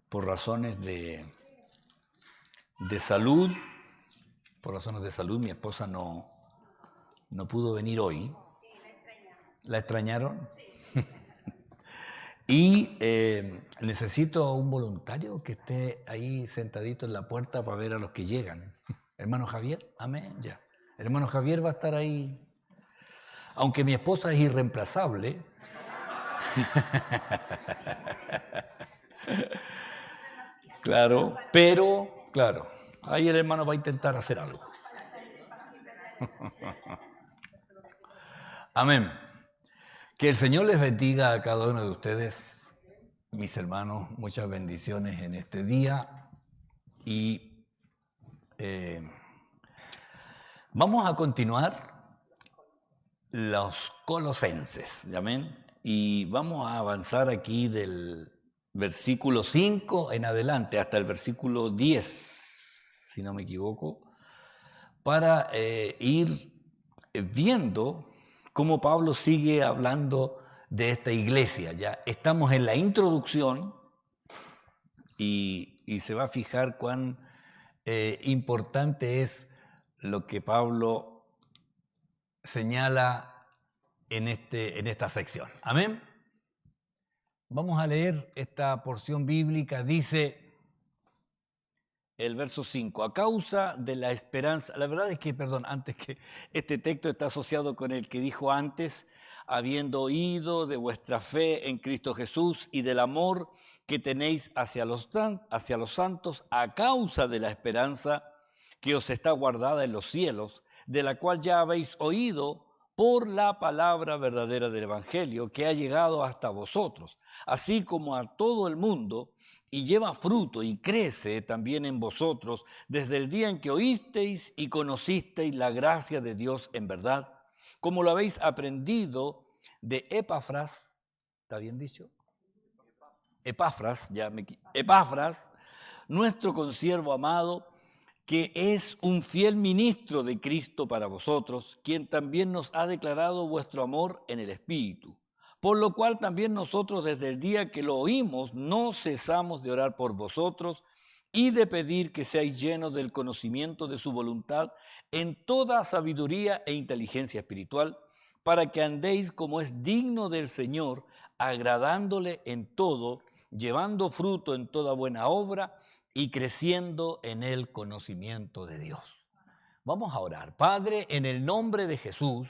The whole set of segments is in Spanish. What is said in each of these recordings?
por razones de salud, mi esposa no pudo venir hoy. ¿La extrañaron? Sí. Y necesito un voluntario que esté ahí sentadito en la puerta para ver a los que llegan. Hermano Javier, amén, ya. Hermano Javier va a estar ahí. Aunque mi esposa es irreemplazable. Claro, pero, claro, ahí el hermano va a intentar hacer algo. Amén. Que el Señor les bendiga a cada uno de ustedes, mis hermanos, muchas bendiciones en este día. Y vamos a continuar los Colosenses, amén. Y vamos a avanzar aquí del versículo 5 en adelante hasta el versículo 10, si no me equivoco, para ir viendo cómo Pablo sigue hablando de esta iglesia. Ya estamos en la introducción y se va a fijar cuán importante es lo que Pablo señala en esta sección. Amén. Vamos a leer esta porción bíblica. Dice el verso 5, a causa de la esperanza. La verdad es que, antes que este texto está asociado con el que dijo antes, habiendo oído de vuestra fe en Cristo Jesús y del amor que tenéis hacia los santos, a causa de la esperanza que os está guardada en los cielos, de la cual ya habéis oído por la palabra verdadera del Evangelio, que ha llegado hasta vosotros, así como a todo el mundo, y lleva fruto y crece también en vosotros desde el día en que oísteis y conocisteis la gracia de Dios en verdad, como lo habéis aprendido de Epafras. ¿Está bien dicho? Epafras, nuestro consiervo amado, que es un fiel ministro de Cristo para vosotros, quien también nos ha declarado vuestro amor en el Espíritu. Por lo cual también nosotros desde el día que lo oímos no cesamos de orar por vosotros y de pedir que seáis llenos del conocimiento de su voluntad en toda sabiduría e inteligencia espiritual, para que andéis como es digno del Señor, agradándole en todo, llevando fruto en toda buena obra y creciendo en el conocimiento de Dios. Vamos a orar. Padre, en el nombre de Jesús,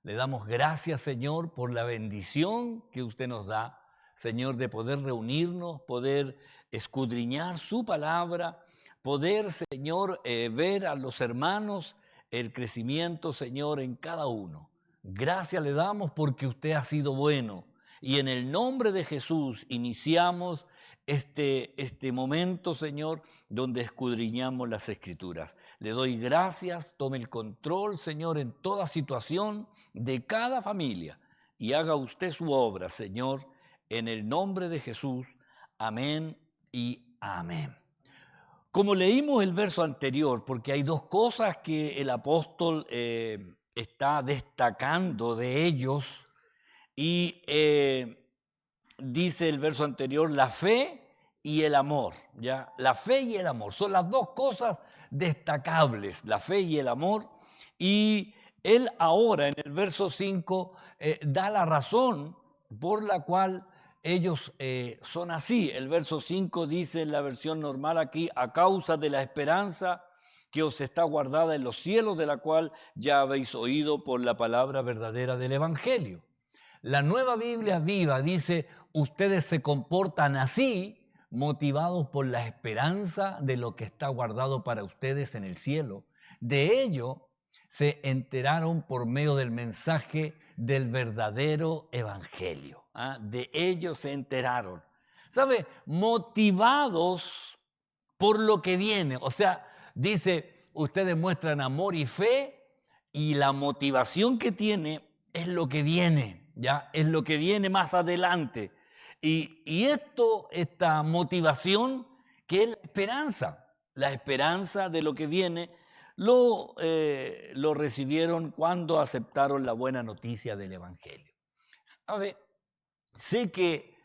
le damos gracias, Señor, por la bendición que usted nos da, Señor, de poder reunirnos, poder escudriñar su palabra, poder, Señor, ver a los hermanos el crecimiento, Señor, en cada uno. Gracias le damos porque usted ha sido bueno. Y en el nombre de Jesús iniciamos este momento, Señor, donde escudriñamos las Escrituras. Le doy gracias, tome el control, Señor, en toda situación de cada familia y haga usted su obra, Señor, en el nombre de Jesús. Amén y amén. Como leímos el verso anterior, porque hay dos cosas que el apóstol está destacando de ellos, y dice el verso anterior, la fe y el amor, ¿ya? La fe y el amor son las dos cosas destacables, la fe y el amor. Y él ahora en el verso 5 da la razón por la cual ellos son así. El verso 5 dice en la versión normal aquí, a causa de la esperanza que os está guardada en los cielos, de la cual ya habéis oído por la palabra verdadera del Evangelio. La Nueva Biblia Viva dice, ustedes se comportan así, motivados por la esperanza de lo que está guardado para ustedes en el cielo. De ello se enteraron por medio del mensaje del verdadero Evangelio. De ello se enteraron. ¿Sabe? Motivados por lo que viene. O sea, dice, ustedes muestran amor y fe y la motivación que tiene es lo que viene. Ya es lo que viene más adelante. Y esta motivación, que es la esperanza de lo que viene, lo recibieron cuando aceptaron la buena noticia del Evangelio. ¿Sabe? Sé que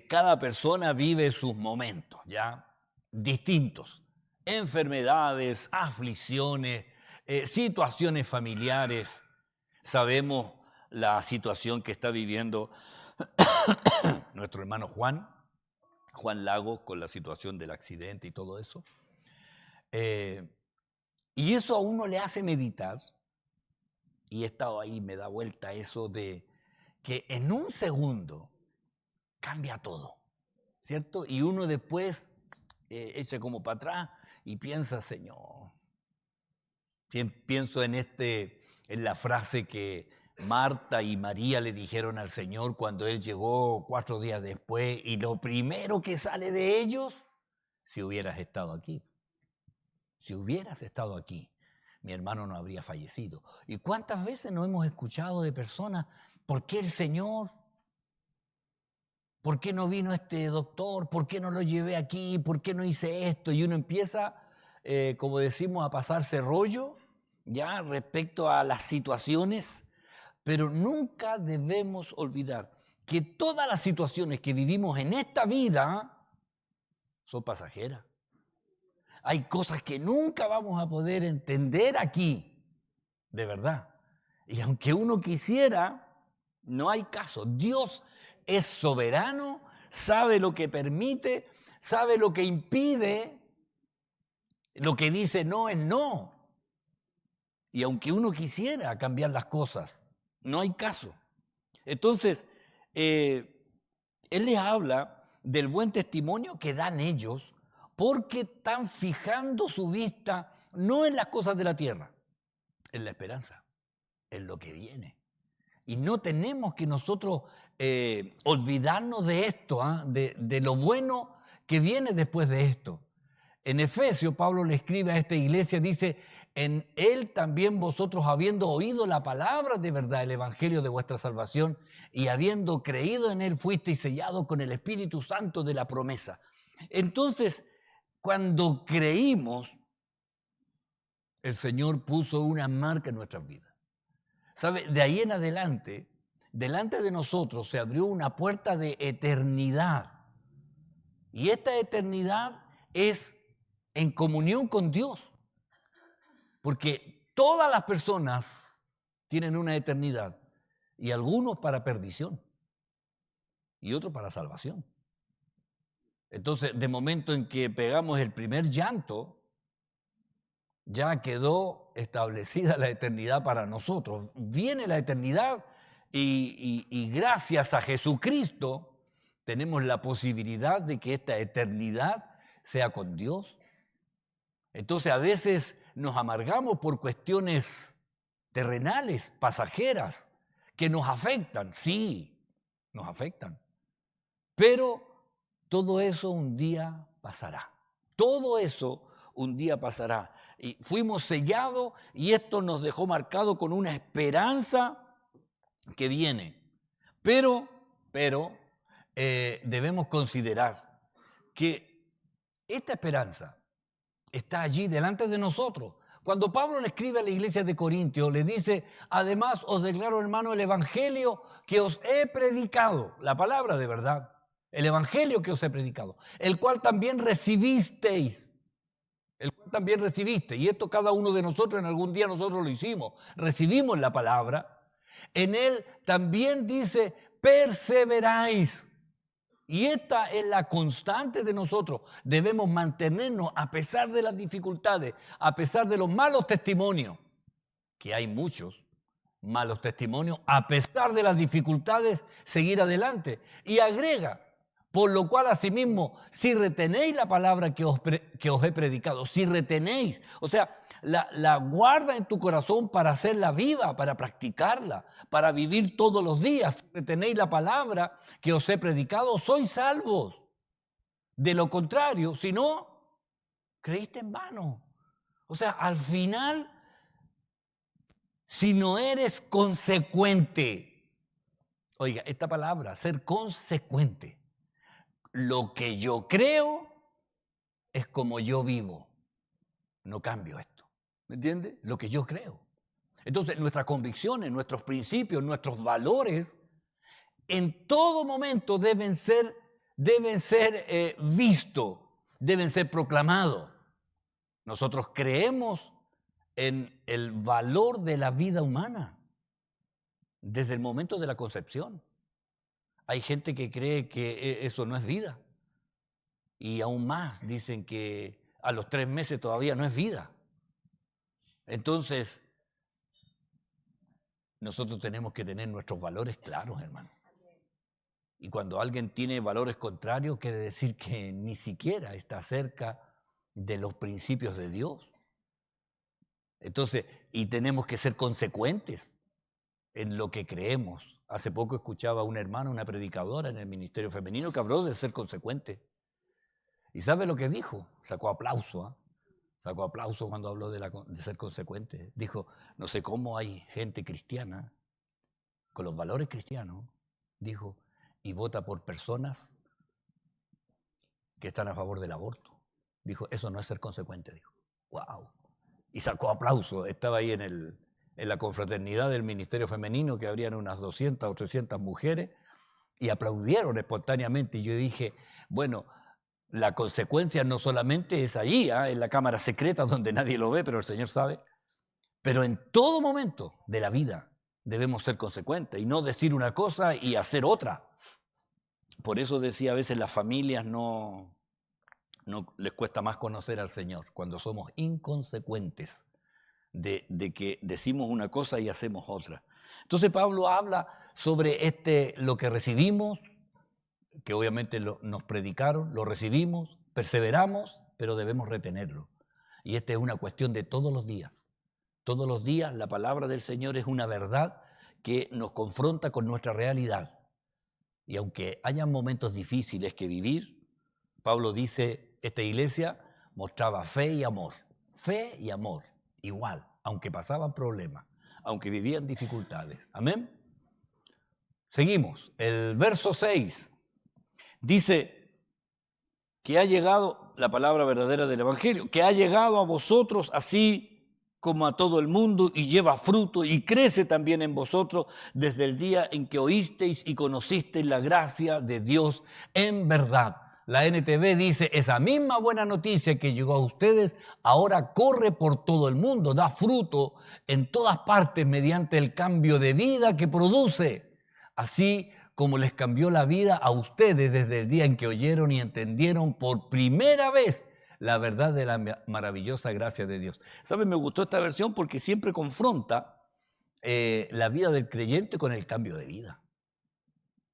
cada persona vive sus momentos, ¿ya? Distintos. Enfermedades, aflicciones, situaciones familiares. Sabemos la situación que está viviendo nuestro hermano Juan Lago, con la situación del accidente y todo eso. Y eso a uno le hace meditar. Y he estado ahí, me da vuelta eso de que en un segundo cambia todo, ¿cierto? Y uno después echa como para atrás y piensa, Señor. Pienso en la frase que Marta y María le dijeron al Señor cuando Él llegó 4 días después, y lo primero que sale de ellos: si hubieras estado aquí, si hubieras estado aquí, mi hermano no habría fallecido. ¿Y cuántas veces no hemos escuchado de personas: ¿por qué el Señor? ¿Por qué no vino este doctor? ¿Por qué no lo llevé aquí? ¿Por qué no hice esto? Y uno empieza, como decimos, a pasarse rollo, ya, respecto a las situaciones, pero nunca debemos olvidar que todas las situaciones que vivimos en esta vida son pasajeras. Hay cosas que nunca vamos a poder entender aquí, de verdad. Y aunque uno quisiera, no hay caso. Dios es soberano, sabe lo que permite, sabe lo que impide, lo que dice no es no. Y aunque uno quisiera cambiar las cosas, no hay caso. Entonces, Él les habla del buen testimonio que dan ellos, porque están fijando su vista no en las cosas de la tierra, en la esperanza, en lo que viene. Y no tenemos que nosotros olvidarnos de esto, de lo bueno que viene después de esto. En Efesios, Pablo le escribe a esta iglesia, dice: en Él también vosotros, habiendo oído la palabra de verdad, el evangelio de vuestra salvación, y habiendo creído en Él, fuisteis sellados con el Espíritu Santo de la promesa. Entonces, cuando creímos, el Señor puso una marca en nuestras vidas. ¿Sabe? De ahí en adelante, delante de nosotros se abrió una puerta de eternidad. Y esta eternidad es en comunión con Dios. Porque todas las personas tienen una eternidad, y algunos para perdición y otros para salvación. Entonces, de momento en que pegamos el primer llanto, ya quedó establecida la eternidad para nosotros. Viene la eternidad y gracias a Jesucristo tenemos la posibilidad de que esta eternidad sea con Dios. Entonces, a veces nos amargamos por cuestiones terrenales, pasajeras, que nos afectan. Sí, nos afectan. Pero todo eso un día pasará. Todo eso un día pasará. Y fuimos sellados, y esto nos dejó marcado con una esperanza que viene. Pero debemos considerar que esta esperanza está allí delante de nosotros. Cuando Pablo le escribe a la iglesia de Corintios, le dice: además os declaro, hermano, el evangelio que os he predicado, la palabra de verdad, el evangelio que os he predicado, el cual también recibisteis. Y esto cada uno de nosotros en algún día nosotros lo hicimos, recibimos la palabra. En él también dice: perseveráis. Y esta es la constante de nosotros. Debemos mantenernos a pesar de las dificultades, a pesar de los malos testimonios, que hay muchos malos testimonios, a pesar de las dificultades, seguir adelante. Y agrega: por lo cual asimismo, si retenéis la palabra que os he predicado, si retenéis, o sea, la guarda en tu corazón para hacerla viva, para practicarla, para vivir todos los días. Si retenéis la palabra que os he predicado, sois salvos. De lo contrario, si no, creíste en vano. O sea, al final, si no eres consecuente, oiga, esta palabra, ser consecuente, lo que yo creo es como yo vivo. No cambio esto. ¿Me entiende? Lo que yo creo. Entonces, nuestras convicciones, nuestros principios, nuestros valores en todo momento deben ser vistos, deben ser proclamados. Nosotros creemos en el valor de la vida humana desde el momento de la concepción. Hay gente que cree que eso no es vida. Y aún más dicen que a los 3 meses todavía no es vida. Entonces, nosotros tenemos que tener nuestros valores claros, hermano. Y cuando alguien tiene valores contrarios, quiere decir que ni siquiera está cerca de los principios de Dios. Entonces, y tenemos que ser consecuentes en lo que creemos. Hace poco escuchaba a una hermana, una predicadora en el ministerio femenino, que habló de ser consecuente. ¿Y sabe lo que dijo? Sacó aplauso, Sacó aplauso cuando habló de ser consecuente. Dijo, no sé cómo hay gente cristiana con los valores cristianos, dijo, y vota por personas que están a favor del aborto. Dijo, eso no es ser consecuente, dijo. ¡Wow! Y sacó aplauso. Estaba ahí en la confraternidad del ministerio femenino, que habrían unas 200 o 300 mujeres, y aplaudieron espontáneamente. Y yo dije, bueno, la consecuencia no solamente es allí, en la cámara secreta donde nadie lo ve, pero el Señor sabe, pero en todo momento de la vida debemos ser consecuentes y no decir una cosa y hacer otra. Por eso decía, a veces las familias no les cuesta más conocer al Señor, cuando somos inconsecuentes de que decimos una cosa y hacemos otra. Entonces Pablo habla sobre lo que recibimos, que obviamente nos predicaron, lo recibimos, perseveramos, pero debemos retenerlo. Y esta es una cuestión de todos los días. Todos los días la palabra del Señor es una verdad que nos confronta con nuestra realidad. Y aunque hayan momentos difíciles que vivir, Pablo dice, esta iglesia mostraba fe y amor, igual, aunque pasaban problemas, aunque vivían dificultades. Amén. Seguimos, el verso 6. Dice que ha llegado, la palabra verdadera del Evangelio, que ha llegado a vosotros así como a todo el mundo y lleva fruto y crece también en vosotros desde el día en que oísteis y conocisteis la gracia de Dios en verdad. La NTV dice, esa misma buena noticia que llegó a ustedes ahora corre por todo el mundo, da fruto en todas partes mediante el cambio de vida que produce. Así como les cambió la vida a ustedes desde el día en que oyeron y entendieron por primera vez la verdad de la maravillosa gracia de Dios. ¿Saben? Me gustó esta versión porque siempre confronta la vida del creyente con el cambio de vida.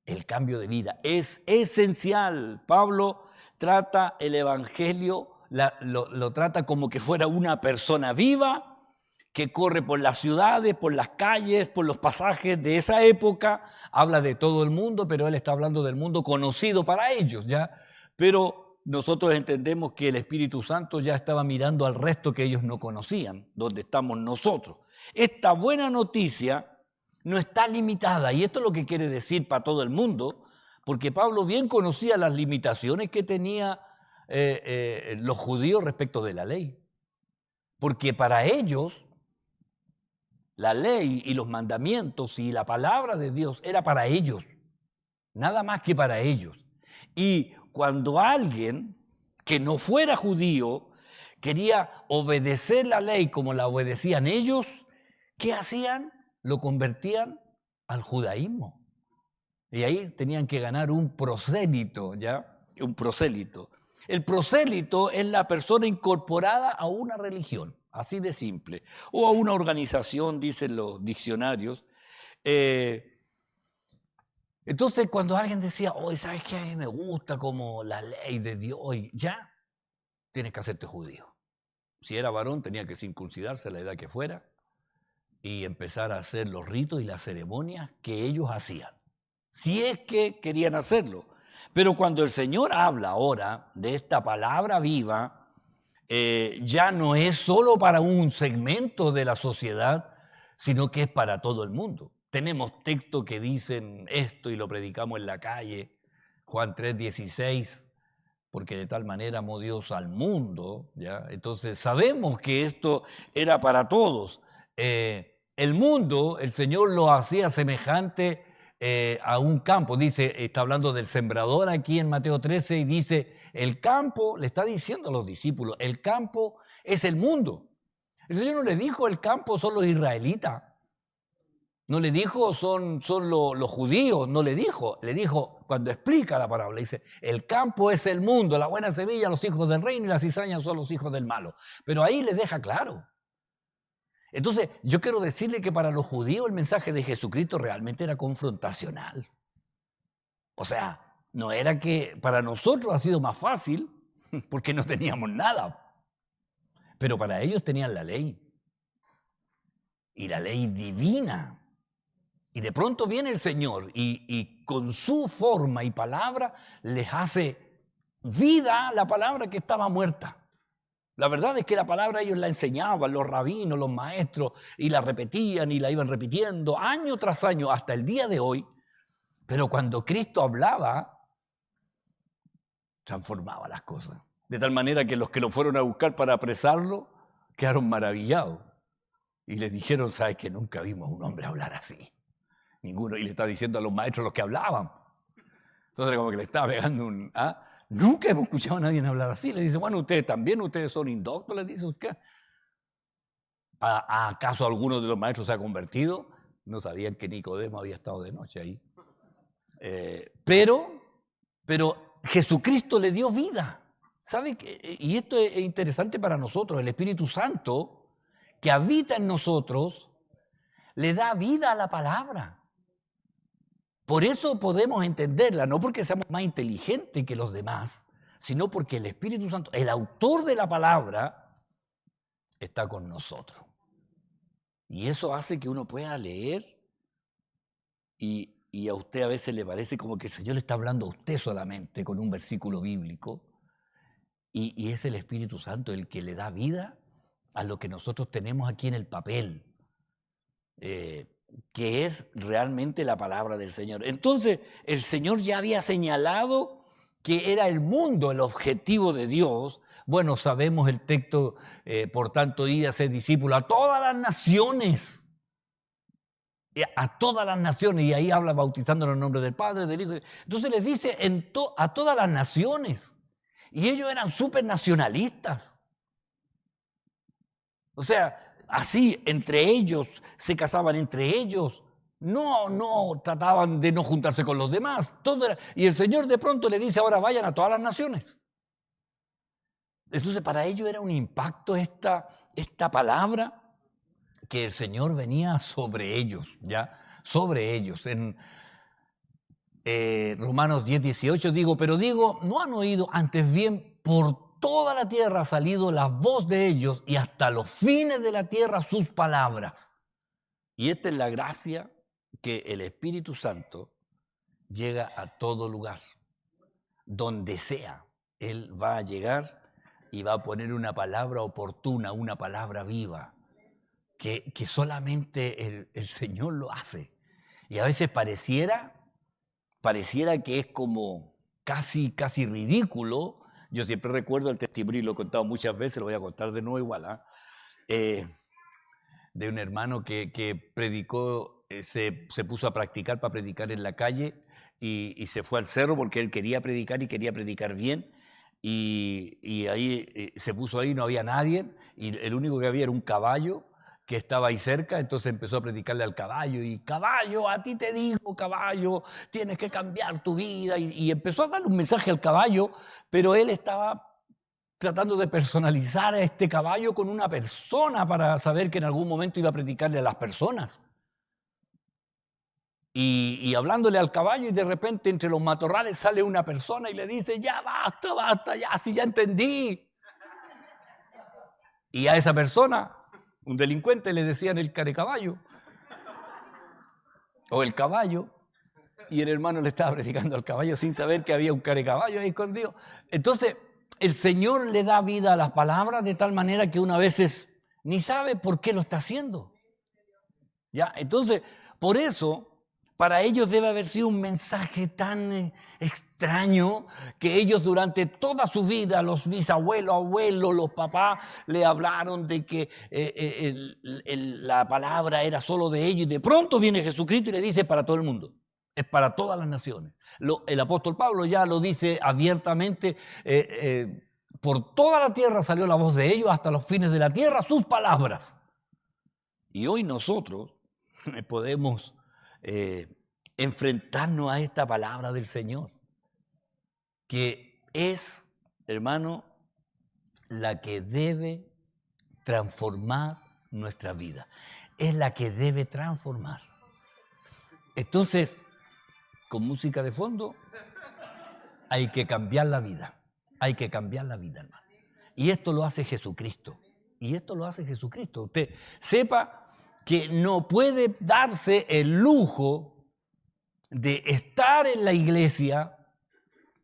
El cambio de vida es esencial. Pablo trata el Evangelio, lo trata como que fuera una persona viva que corre por las ciudades, por las calles, por los pasajes de esa época. Habla de todo el mundo, pero él está hablando del mundo conocido para ellos, ¿ya? Pero nosotros entendemos que el Espíritu Santo ya estaba mirando al resto que ellos no conocían, donde estamos nosotros. Esta buena noticia no está limitada, y esto es lo que quiere decir para todo el mundo, porque Pablo bien conocía las limitaciones que tenía los judíos respecto de la ley. Porque para ellos la ley y los mandamientos y la palabra de Dios era para ellos, nada más que para ellos. Y cuando alguien que no fuera judío quería obedecer la ley como la obedecían ellos, ¿qué hacían? Lo convertían al judaísmo. Y ahí tenían que ganar un prosélito, ¿ya? Un prosélito. El prosélito es la persona incorporada a una religión, así de simple, o a una organización, dicen los diccionarios. Entonces, cuando alguien decía, oye, ¿sabes qué? A mí me gusta como la ley de Dios, ya, tienes que hacerte judío. Si era varón, tenía que circuncidarse a la edad que fuera y empezar a hacer los ritos y las ceremonias que ellos hacían, si es que querían hacerlo. Pero cuando el Señor habla ahora de esta palabra viva, ya no es solo para un segmento de la sociedad, sino que es para todo el mundo. Tenemos textos que dicen esto y lo predicamos en la calle. Juan 3:16, porque de tal manera amó Dios al mundo, ¿ya? Entonces sabemos que esto era para todos. El mundo, el Señor lo hacía semejante a un campo. Dice, está hablando del sembrador aquí en Mateo 13 y dice, el campo, le está diciendo a los discípulos, el campo es el mundo. El Señor no le dijo el campo son los israelitas, no le dijo son los judíos, no le dijo, cuando explica la parábola, dice, el campo es el mundo, la buena semilla, los hijos del reino y las cizañas son los hijos del malo. Pero ahí le deja claro. Entonces, yo quiero decirle que para los judíos el mensaje de Jesucristo realmente era confrontacional. O sea, no era que para nosotros ha sido más fácil, porque no teníamos nada. Pero para ellos tenían la ley. Y la ley divina. Y de pronto viene el Señor y con su forma y palabra les hace vida la palabra que estaba muerta. La verdad es que la palabra ellos la enseñaban, los rabinos, los maestros, y la repetían y la iban repitiendo año tras año hasta el día de hoy. Pero cuando Cristo hablaba, transformaba las cosas. De tal manera que los que lo fueron a buscar para apresarlo quedaron maravillados. Y les dijeron, ¿sabes que nunca vimos a un hombre hablar así? Ninguno. Y le está diciendo a los maestros los que hablaban. Entonces como que le estaba pegando un... Nunca hemos escuchado a nadie hablar así. Le dice, bueno, ustedes también, ustedes son indoctos, les dice usted. ¿Acaso alguno de los maestros se ha convertido? No sabían que Nicodemo había estado de noche ahí. Pero Jesucristo le dio vida. ¿Sabe qué? Y esto es interesante para nosotros. El Espíritu Santo que habita en nosotros le da vida a la palabra. Por eso podemos entenderla, no porque seamos más inteligentes que los demás, sino porque el Espíritu Santo, el autor de la palabra, está con nosotros. Y eso hace que uno pueda leer y a usted a veces le parece como que el Señor le está hablando a usted solamente con un versículo bíblico. Y es el Espíritu Santo el que le da vida a lo que nosotros tenemos aquí en el papel. Que es realmente la palabra del Señor. Entonces, el Señor ya había señalado que era el mundo el objetivo de Dios. Bueno, sabemos el texto, por tanto, id a ser discípulos a todas las naciones. A todas las naciones, y ahí habla bautizando en el nombre del Padre, del Hijo. Entonces les dice a todas las naciones. Y ellos eran súper nacionalistas. O sea, así, entre ellos, se casaban entre ellos, no trataban de no juntarse con los demás. Y el Señor de pronto le dice, ahora vayan a todas las naciones. Entonces para ellos era un impacto esta palabra que el Señor venía sobre ellos, ¿ya? Sobre ellos. En Romanos 10:18 digo, ¿no han oído antes bien por toda la tierra ha salido la voz de ellos y hasta los fines de la tierra sus palabras? Y esta es la gracia que el Espíritu Santo llega a todo lugar. Donde sea, Él va a llegar y va a poner una palabra oportuna, una palabra viva, que solamente el Señor lo hace. Y a veces pareciera que es como casi ridículo. Yo siempre recuerdo el testimonio, y lo he contado muchas veces, lo voy a contar de nuevo igual, de un hermano que predicó, se puso a practicar para predicar en la calle y se fue al cerro porque él quería predicar y quería predicar bien. Y ahí se puso ahí, no había nadie, y el único que había era un caballo que estaba ahí cerca. Entonces empezó a predicarle al caballo, y caballo, a ti te digo, caballo, tienes que cambiar tu vida, y empezó a darle un mensaje al caballo, pero él estaba tratando de personalizar a este caballo con una persona para saber que en algún momento iba a predicarle a las personas. Y hablándole al caballo, y de repente entre los matorrales sale una persona y le dice, ya basta, ya, si ya entendí. Y a esa persona, un delincuente, le decían el carecaballo o el caballo, y el hermano le estaba predicando al caballo sin saber que había un carecaballo ahí escondido. Entonces el Señor le da vida a las palabras de tal manera que uno a veces ni sabe por qué lo está haciendo. ¿Ya? Entonces, por eso, para ellos debe haber sido un mensaje tan extraño que ellos durante toda su vida, los bisabuelos, abuelos, los papás, le hablaron de que la palabra era solo de ellos, y de pronto viene Jesucristo y le dice para todo el mundo. es para todas las naciones. El apóstol Pablo ya lo dice abiertamente, por toda la tierra salió la voz de ellos, hasta los fines de la tierra, sus palabras. Y hoy nosotros podemos enfrentarnos a esta palabra del Señor, que es, hermano, la que debe transformar nuestra vida. Es la que debe transformar. Entonces, con música de fondo, hay que cambiar la vida. Hay que cambiar la vida, hermano. Y esto lo hace Jesucristo. Y esto lo hace Jesucristo. Usted sepa que no puede darse el lujo de estar en la iglesia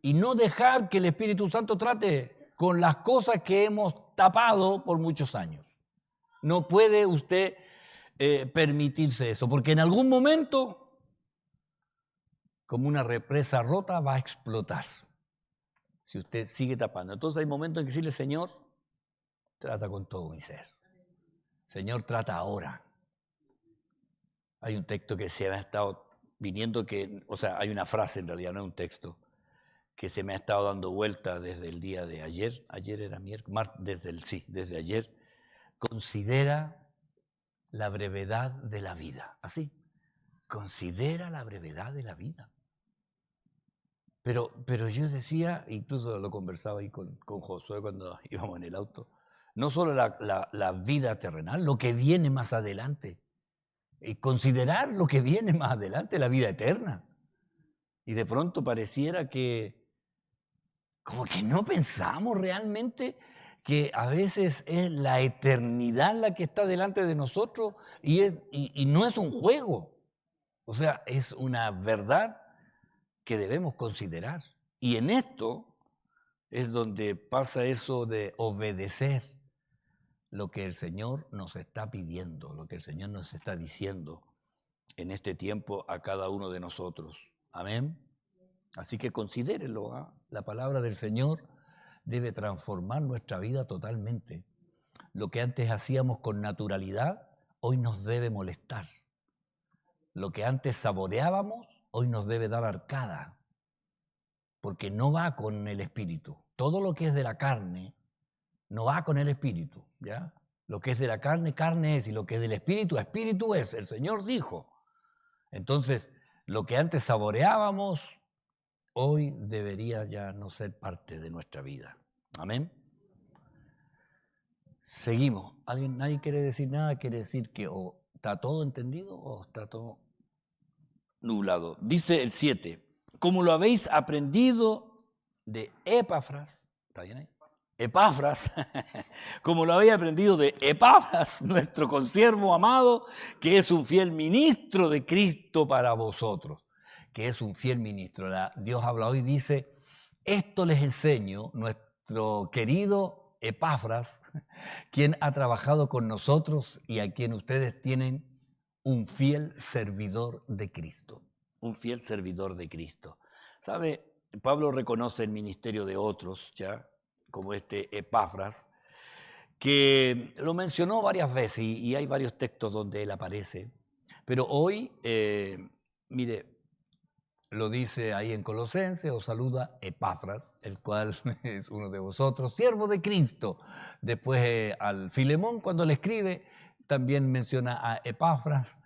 y no dejar que el Espíritu Santo trate con las cosas que hemos tapado por muchos años. No puede usted permitirse eso, porque en algún momento, como una represa rota, va a explotar si usted sigue tapando. Entonces hay momentos en que decirle: Señor, trata con todo mi ser. Señor, trata ahora. Hay un texto que se me ha estado viniendo, hay una frase, en realidad no es un texto, que se me ha estado dando vuelta desde el día de ayer. Ayer era miércoles, desde ayer. Considera la brevedad de la vida. Así, considera la brevedad de la vida. Pero yo decía, incluso lo conversaba ahí con Josué cuando íbamos en el auto, no solo la vida terrenal, lo que viene más adelante. Y considerar lo que viene más adelante, la vida eterna. Y de pronto pareciera que, como que no pensamos realmente que a veces es la eternidad la que está delante de nosotros y no es un juego. O sea, es una verdad que debemos considerar. Y en esto es donde pasa eso de obedecer lo que el Señor nos está pidiendo, lo que el Señor nos está diciendo en este tiempo a cada uno de nosotros. Amén. Así que considérelo, ¿eh? La palabra del Señor debe transformar nuestra vida totalmente. Lo que antes hacíamos con naturalidad, hoy nos debe molestar. Lo que antes saboreábamos, hoy nos debe dar arcada, porque no va con el espíritu. Todo lo que es de la carne no va con el espíritu, ¿ya? Lo que es de la carne, carne es, y lo que es del espíritu, espíritu es. El Señor dijo. Entonces, lo que antes saboreábamos, hoy debería ya no ser parte de nuestra vida. Amén. Seguimos. ¿Nadie quiere decir nada? Quiere decir que o está todo entendido o está todo nublado. Dice el 7. Como lo habéis aprendido de Epafras. ¿Está bien ahí? Epafras, como lo habéis aprendido de Epafras, nuestro consiervo amado, que es un fiel ministro de Cristo para vosotros. Que es un fiel ministro. Dios habla hoy, dice: esto les enseño, nuestro querido Epafras, quien ha trabajado con nosotros y a quien ustedes tienen un fiel servidor de Cristo. Un fiel servidor de Cristo. ¿Sabe? Pablo reconoce el ministerio de otros, ¿ya? Como este Epafras, que lo mencionó varias veces y hay varios textos donde él aparece. Pero hoy, mire, lo dice ahí en Colosenses: os saluda Epafras, el cual es uno de vosotros, siervo de Cristo. Después al Filemón, cuando le escribe, también menciona a Epafras.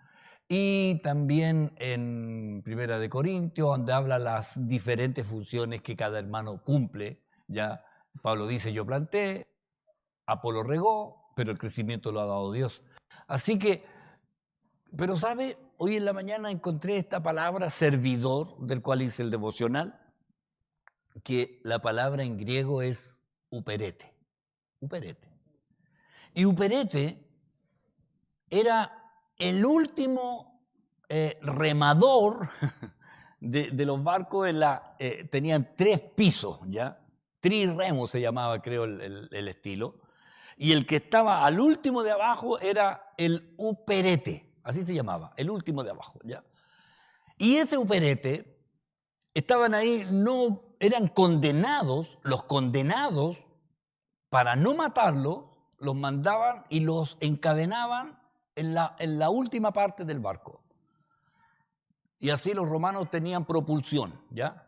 Y también en Primera de Corintios, donde habla las diferentes funciones que cada hermano cumple. Ya Pablo dice: yo planté, Apolo regó, pero el crecimiento lo ha dado Dios. Así que, pero ¿sabe? Hoy en la mañana encontré esta palabra servidor, del cual hice el devocional, que la palabra en griego es uperete. Uperete. Y uperete era el último remador de los barcos. Tenían 3 pisos, ¿ya? Trirremo se llamaba, creo, el estilo. Y el que estaba al último de abajo era el uperete, así se llamaba, el último de abajo, ¿ya? Y ese uperete, estaban ahí, no eran condenados, los condenados, para no matarlos, los mandaban y los encadenaban en la última parte del barco. Y así los romanos tenían propulsión, ¿ya?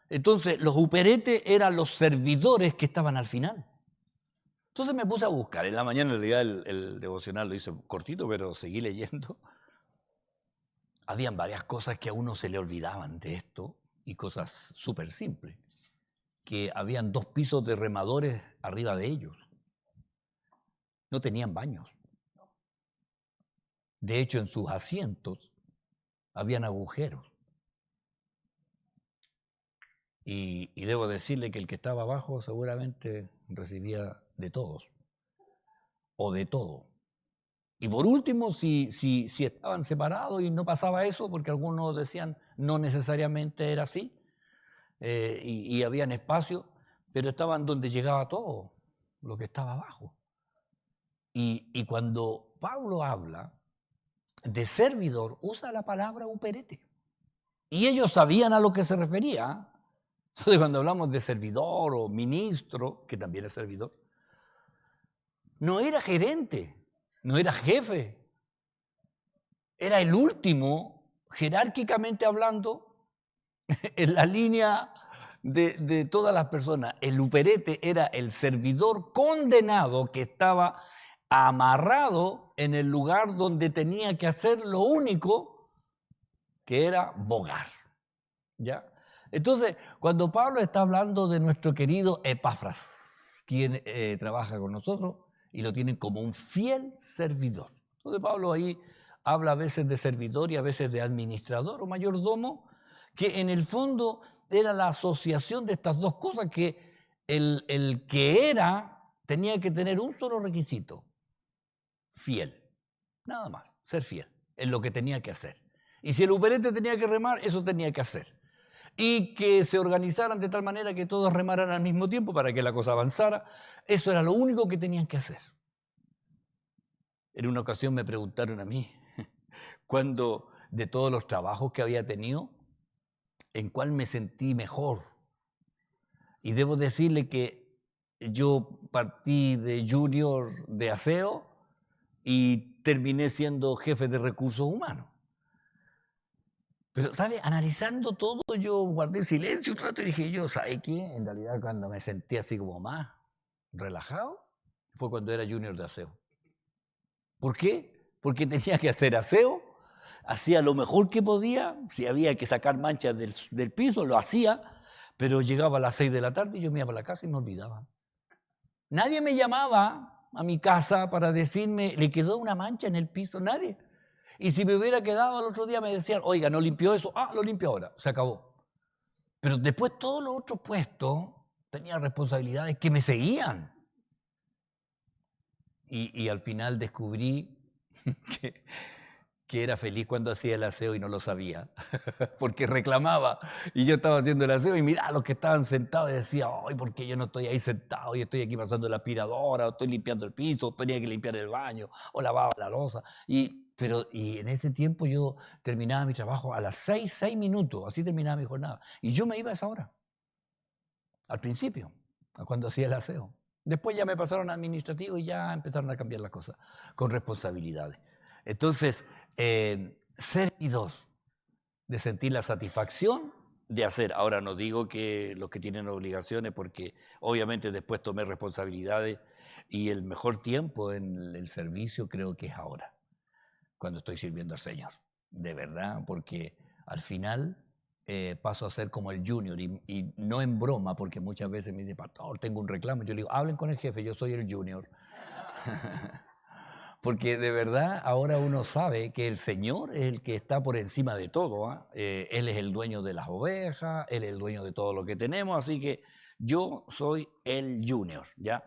Entonces, los uperetes eran los servidores que estaban al final. Entonces me puse a buscar. En la mañana, en realidad, el devocional lo hice cortito, pero seguí leyendo. Habían varias cosas que a uno se le olvidaban de esto y cosas súper simples. Que habían 2 pisos de remadores arriba de ellos. No tenían baños. De hecho, en sus asientos habían agujeros. Y debo decirle que el que estaba abajo seguramente recibía de todos o de todo. Y por último, si estaban separados y no pasaba eso, porque algunos decían no necesariamente era así, y habían espacio, pero estaban donde llegaba todo lo que estaba abajo. Y cuando Pablo habla de servidor, usa la palabra uperete. Y ellos sabían a lo que se refería. Entonces, cuando hablamos de servidor o ministro, que también es servidor, no era gerente, no era jefe, era el último, jerárquicamente hablando, en la línea de todas las personas. El uperete era el servidor condenado que estaba amarrado en el lugar donde tenía que hacer lo único que era bogar, ¿ya? Entonces, cuando Pablo está hablando de nuestro querido Epafras, quien trabaja con nosotros y lo tienen como un fiel servidor. Entonces Pablo ahí habla a veces de servidor y a veces de administrador o mayordomo, que en el fondo era la asociación de estas dos cosas, que el que era tenía que tener un solo requisito: fiel, nada más, ser fiel en lo que tenía que hacer. Y si el uperete tenía que remar, eso tenía que hacer. Y que se organizaran de tal manera que todos remaran al mismo tiempo para que la cosa avanzara. Eso era lo único que tenían que hacer. En una ocasión me preguntaron a mí, cuando de todos los trabajos que había tenido, en cuál me sentí mejor. Y debo decirle que yo partí de junior de aseo y terminé siendo jefe de recursos humanos. Pero, ¿sabe? Analizando todo, yo guardé silencio un rato y dije yo, ¿sabe qué? En realidad, cuando me sentí así como más relajado, fue cuando era junior de aseo. ¿Por qué? Porque tenía que hacer aseo, hacía lo mejor que podía, si había que sacar manchas del piso, lo hacía, pero llegaba a las 6 de la tarde y yo me iba a la casa y me olvidaba. Nadie me llamaba a mi casa para decirme, le quedó una mancha en el piso, nadie. Y si me hubiera quedado al otro día me decían, oiga, ¿no limpió eso? Ah, lo limpio ahora, se acabó. Pero después todos los otros puestos tenían responsabilidades que me seguían. Y al final descubrí que era feliz cuando hacía el aseo y no lo sabía, porque reclamaba. Y yo estaba haciendo el aseo y mirá los que estaban sentados y decía, ay, ¿por qué yo no estoy ahí sentado y estoy aquí pasando la aspiradora, o estoy limpiando el piso, o tenía que limpiar el baño, o lavaba la loza? Y en ese tiempo yo terminaba mi trabajo a las 6 minutos, así terminaba mi jornada. Y yo me iba a esa hora, al principio, cuando hacía el aseo. Después ya me pasaron a administrativo y ya empezaron a cambiar las cosas, con responsabilidades. Entonces, servidor, de sentir la satisfacción de hacer. Ahora no digo que los que tienen obligaciones, porque obviamente después tomé responsabilidades y el mejor tiempo en el servicio creo que es ahora, cuando estoy sirviendo al Señor, de verdad, porque al final paso a ser como el junior y no en broma, porque muchas veces me dicen, pastor, tengo un reclamo. Yo le digo, hablen con el jefe, yo soy el junior. Porque de verdad ahora uno sabe que el Señor es el que está por encima de todo, ¿eh? Él es el dueño de las ovejas, Él es el dueño de todo lo que tenemos, así que yo soy el junior, ¿ya?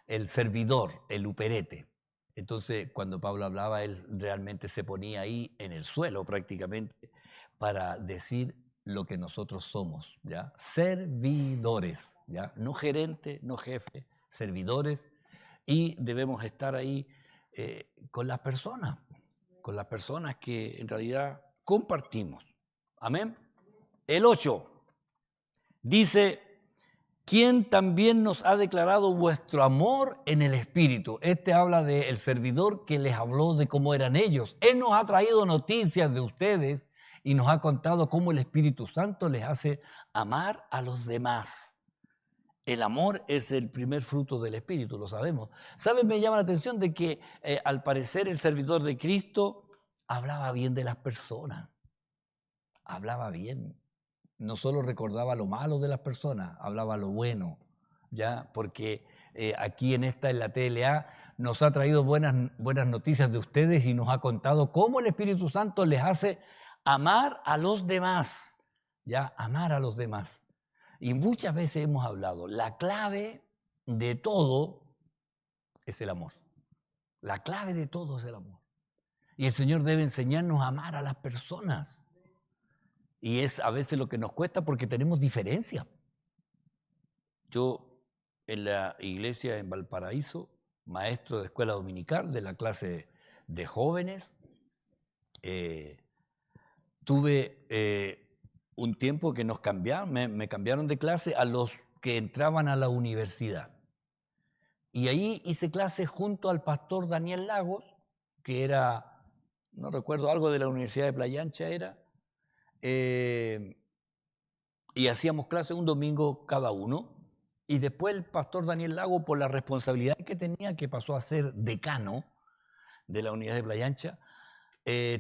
El servidor, el uperete. Entonces, cuando Pablo hablaba, él realmente se ponía ahí en el suelo prácticamente para decir lo que nosotros somos, ¿ya? Servidores, ¿ya? No gerente, no jefe, servidores, y debemos estar ahí con las personas que en realidad compartimos. Amén. El 8 dice, quien también nos ha declarado vuestro amor en el Espíritu. Este habla del servidor que les habló de cómo eran ellos. Él nos ha traído noticias de ustedes y nos ha contado cómo el Espíritu Santo les hace amar a los demás. El amor es el primer fruto del Espíritu, lo sabemos. ¿Saben? Me llama la atención de que al parecer el servidor de Cristo hablaba bien de las personas. Hablaba bien. No solo recordaba lo malo de las personas, hablaba lo bueno, ¿ya? Porque aquí en la TLA, nos ha traído buenas noticias de ustedes y nos ha contado cómo el Espíritu Santo les hace amar a los demás, ¿ya? Amar a los demás. Y muchas veces hemos hablado, la clave de todo es el amor. La clave de todo es el amor. Y el Señor debe enseñarnos a amar a las personas. Y es a veces lo que nos cuesta porque tenemos diferencias. Yo en la iglesia en Valparaíso, maestro de escuela dominical de la clase de jóvenes, tuve un tiempo que nos cambiaron, me cambiaron de clase a los que entraban a la universidad. Y ahí hice clase junto al pastor Daniel Lagos, que era, no recuerdo, algo de la Universidad de Playa Ancha era, y hacíamos clase un domingo cada uno. Y después el pastor Daniel Lago, por la responsabilidad que tenía, que pasó a ser decano de la Unidad de Playa Ancha,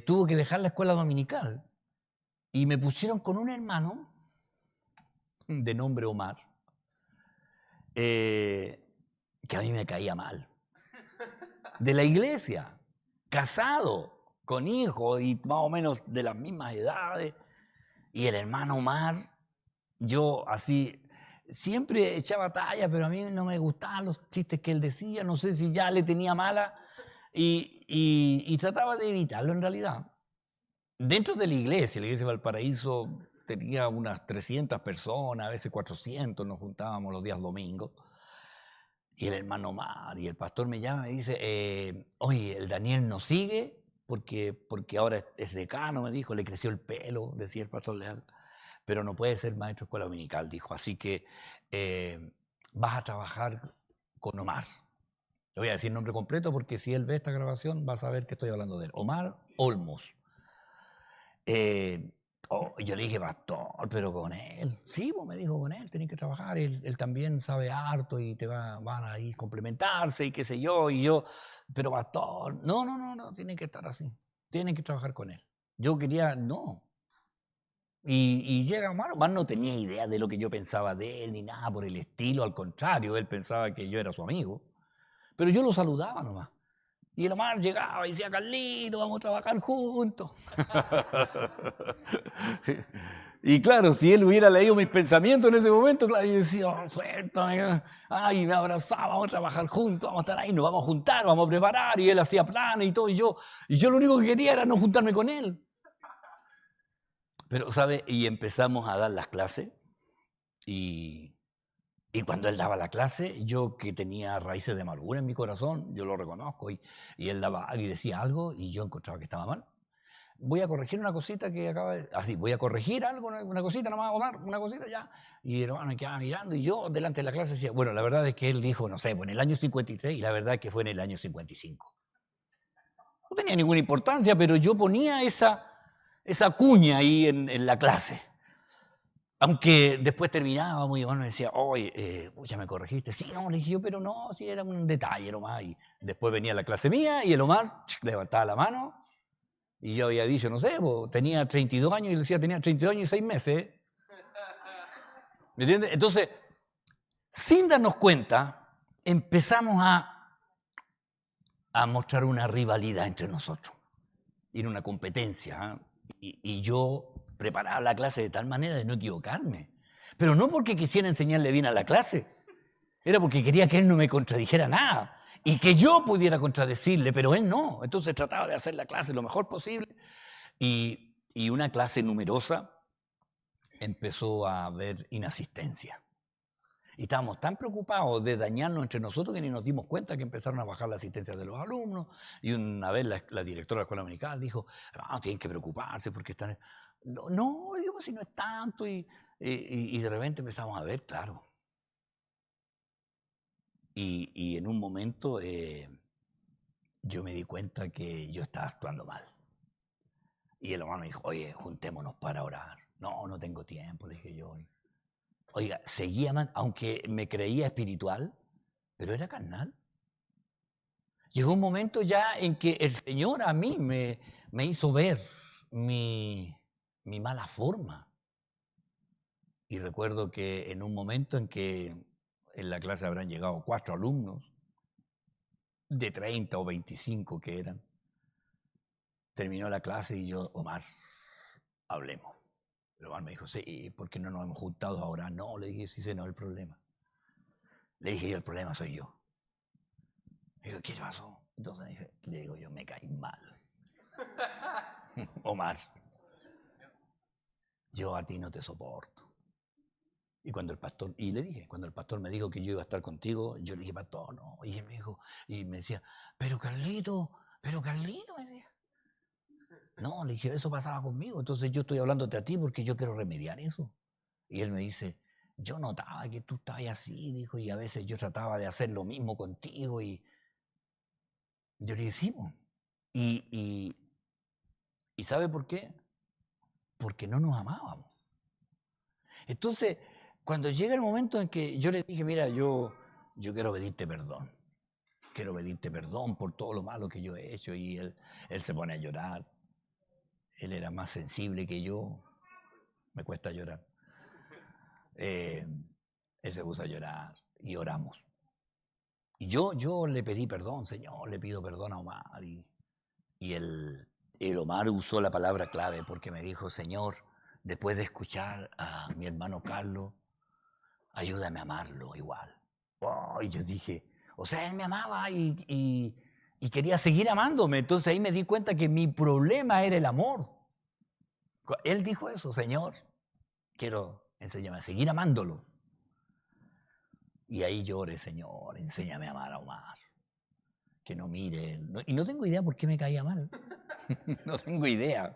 tuvo que dejar la escuela dominical. Y me pusieron con un hermano de nombre Omar, que a mí me caía mal, de la iglesia, casado, con hijos y más o menos de las mismas edades. Y el hermano Omar, yo así, siempre echaba talla, pero a mí no me gustaban los chistes que él decía, no sé si ya le tenía mala, y trataba de evitarlo en realidad. Dentro de la iglesia de Valparaíso tenía unas 300 personas, a veces 400, nos juntábamos los días domingos. Y el hermano Omar y el pastor me llama y me dice, oye, el Daniel no sigue porque ahora es decano, me dijo, le creció el pelo, decía el pastor Leal, pero no puede ser maestro de escuela dominical, dijo, así que vas a trabajar con Omar. Le voy a decir el nombre completo porque si él ve esta grabación va a saber que estoy hablando de él. Omar Olmos. Yo le dije, pastor, pero con él. Sí, pues me dijo, con él tenés que trabajar. Él también sabe harto y van a ir complementarse y qué sé yo. Y yo, pero pastor, no, tiene que estar así. Tienen que trabajar con él. Yo quería, no. Y llega Omar no tenía idea de lo que yo pensaba de él ni nada por el estilo. Al contrario, él pensaba que yo era su amigo. Pero yo lo saludaba nomás. Y el Omar llegaba y decía, Carlito, vamos a trabajar juntos. Y claro, si él hubiera leído mis pensamientos en ese momento, claro, yo decía, oh, suéltame. Ay, me abrazaba, vamos a trabajar juntos, vamos a estar ahí, nos vamos a juntar, vamos a preparar. Y él hacía planes y todo. Y yo lo único que quería era no juntarme con él. Pero, ¿sabe? Y empezamos a dar las clases. Y cuando él daba la clase, yo que tenía raíces de amargura en mi corazón, yo lo reconozco, y él daba y decía algo y yo encontraba que estaba mal. Voy a corregir una cosita que acaba de... Así, voy a corregir algo, una cosita nomás, Omar, una cosita ya. Y el hermano me quedaba mirando y yo delante de la clase decía, bueno, la verdad es que él dijo, no sé, en el año 53 y la verdad es que fue en el año 55. No tenía ninguna importancia, pero yo ponía esa cuña ahí en la clase. Aunque después terminábamos y bueno, me decía, oye, ya me corregiste. Sí, no, le dije yo, pero no, sí, era un detalle nomás. Y después venía la clase mía y el Omar levantaba la mano y yo había dicho, no sé, tenía 32 años y le decía, tenía 32 años y 6 meses. ¿Me entiendes? Entonces, sin darnos cuenta, empezamos a mostrar una rivalidad entre nosotros. Era una competencia. Y yo preparaba la clase de tal manera de no equivocarme. Pero no porque quisiera enseñarle bien a la clase. Era porque quería que él no me contradijera nada. Y que yo pudiera contradecirle, pero él no. Entonces trataba de hacer la clase lo mejor posible. Y una clase numerosa empezó a haber inasistencia. Y estábamos tan preocupados de dañarnos entre nosotros que ni nos dimos cuenta que empezaron a bajar la asistencia de los alumnos. Y una vez la directora de la escuela dominical dijo, tienen que preocuparse porque están... No, digo, si no es tanto. Y de repente empezamos a ver, claro, Y en un momento yo me di cuenta que yo estaba actuando mal. Y el hermano me dijo, oye, juntémonos para orar. No, no tengo tiempo, le dije yo. Oiga, seguía mal, aunque me creía espiritual, pero era carnal. Llegó un momento ya en que el Señor a mí me hizo ver mi mala forma. Y recuerdo que en un momento en que en la clase habrán llegado 4 alumnos, de 30 o 25 que eran, terminó la clase y yo, Omar, hablemos. El Omar me dijo, sí, ¿por qué no nos hemos juntado ahora? No, le dije, sí, ese no es el problema. Le dije yo, el problema soy yo. Me dijo, ¿qué pasó? Entonces le digo yo, me caí mal. Omar, yo a ti no te soporto. Y le dije, cuando el pastor me dijo que yo iba a estar contigo, yo le dije, pastor, no. Y él me dijo, y me decía, pero Carlito, me decía. No, le dije, eso pasaba conmigo, entonces yo estoy hablándote a ti porque yo quiero remediar eso. Y él me dice, yo notaba que tú estabas así, dijo, y a veces yo trataba de hacer lo mismo contigo, y yo le dije, sí, po. ¿Y sabe por qué? Porque no nos amábamos. Entonces, cuando llega el momento en que yo le dije, mira, yo quiero pedirte perdón. Quiero pedirte perdón por todo lo malo que yo he hecho. Y él se pone a llorar. Él era más sensible que yo. Me cuesta llorar. Él se puso a llorar y oramos. Y yo le pedí perdón, Señor, le pido perdón a Omar. Y el Omar usó la palabra clave porque me dijo, Señor, después de escuchar a mi hermano Carlos, ayúdame a amarlo igual. Oh, y yo dije, o sea, él me amaba y quería seguir amándome. Entonces ahí me di cuenta que mi problema era el amor. Él dijo eso, Señor, quiero enseñarme a seguir amándolo. Y ahí lloré, Señor, enséñame a amar a Omar. Que no mire. Y no tengo idea por qué me caía mal. No tengo idea.